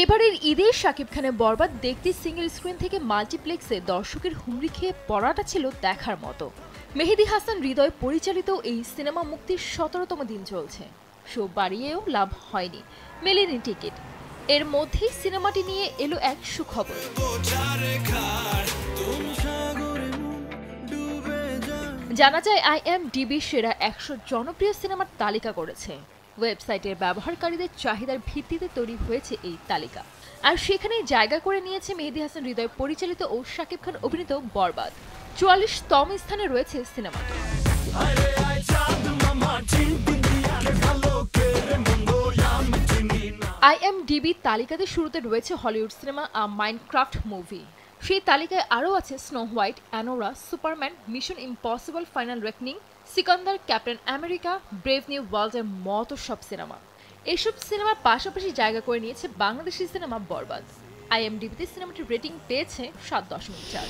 এবারের ঈদে শাকিব খানের বরবাদ দেখতে সিঙ্গেল স্ক্রিন থেকে মাল্টিপ্লেক্সে দর্শকের হুমড়ি খেয়ে পড়াটা ছিল দেখার মতো। মেহেদী হাসান হৃদয় পরিচালিত এই সিনেমা মুক্তির ১৭তম দিন চলছে। শো বাড়িয়েও লাভ হয়নি, মেলেনি টিকিট। এর মধ্যেই সিনেমাটি নিয়ে এলো এক সুখবর। জানা যায় IMDb সেরা ১০০ জনপ্রিয় সিনেমার তালিকা করেছে। ওয়েবসাইটের ব্যবহারকারীদের চাহিদার ভিত্তিতে তৈরি হয়েছে এই তালিকা, আর সেখানে জায়গা করে নিয়েছে মেহেদী হাসান হৃদয় পরিচালিত ও শাকিব খান অভিনীত বরবাদ। ৪৪তম স্থানে রয়েছে সিনেমাটি। IMDb তালিকাতে শুরুতে রয়েছে হলিউড সিনেমা আ মাইনক্রাফট মুভি। সেই তালিকায় আরও আছে snow white, Anora, Superman, mission impossible final reckoning, Sikandar, captain America, brave new ওয়ার্ল্ডের মতো সব সিনেমা। এসব সিনেমার পাশাপাশি জায়গা করে নিয়েছে বাংলাদেশি সিনেমা বরবাদ। IMDbতে সিনেমাটির রেটিং পেয়েছে ৭.৪।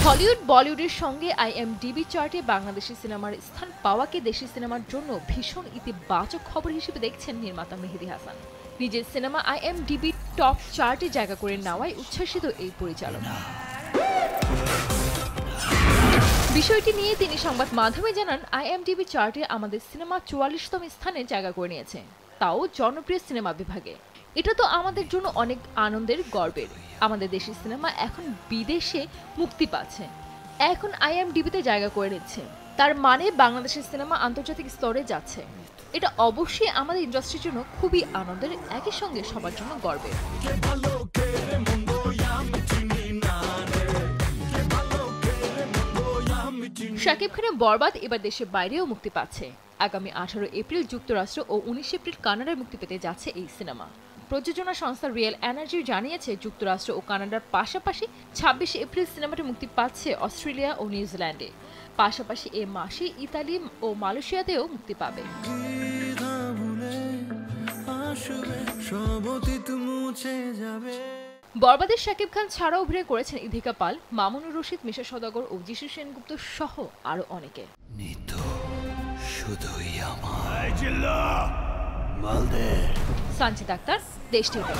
হলিউড বলিউডের সঙ্গে IMDb চার্টে বাংলাদেশি সিনেমার স্থান পাওয়াকে দেশি সিনেমার জন্য ভীষণ ইতিবাচক খবর হিসেবে দেখছেন নির্মাতা মেহেদী হাসান। নিজের সিনেমা IMDb টপ চার্টে জায়গা করে নেওয়ায় উচ্ছ্বসিত এই পরিচালক। বিষয়টি নিয়ে তিনি সংবাদ মাধ্যমে জানান, IMDb চার্টে আমাদের সিনেমা ৪৪তম স্থানে জায়গা করে নিয়েছে, তাও জনপ্রিয় সিনেমা বিভাগে। এটা তো আমাদের জন্য অনেক আনন্দের, গর্বের। আমাদের দেশের সিনেমা এখন বিদেশে মুক্তি পাচ্ছে, এখন IMDbতে জায়গা করে নিচ্ছে। তার মানে বাংলাদেশের সিনেমা আন্তর্জাতিক স্তরে যাচ্ছে। এটা অবশ্যই আমাদের ইন্ডাস্ট্রির জন্য খুবই আনন্দের, একই সঙ্গে সবার জন্য গর্বের। শাকিব খানের বরবাদ এবার দেশের বাইরেও মুক্তি পাচ্ছে। আগামী ১৮ এপ্রিল যুক্তরাষ্ট্র ও ১৯ এপ্রিল কানাডায় মুক্তি পেতে যাচ্ছে এই সিনেমা। প্রযোজনা সংস্থা রিয়েল এনার্জি জানিয়েছে, যুক্তরাষ্ট্র ও কানাডার পাশাপাশি ২৬ এপ্রিল সিনেমাটি মুক্তি পাচ্ছে অস্ট্রেলিয়া ও নিউজিল্যান্ডে। পাশাপাশি এ মাসে ইতালি ও মালয়েশিয়াতেও মুক্তি পাবে। বরবাদে শাকিব খান ছাড়াও অভিনয় করেছেন ইধিকা পাল, মামুনুর রশিদ, মিশা সওদাগর ও যিশু সেনগুপ্ত সহ আরো অনেকে। সঞ্জিত আক্তার, দেশ টিভি।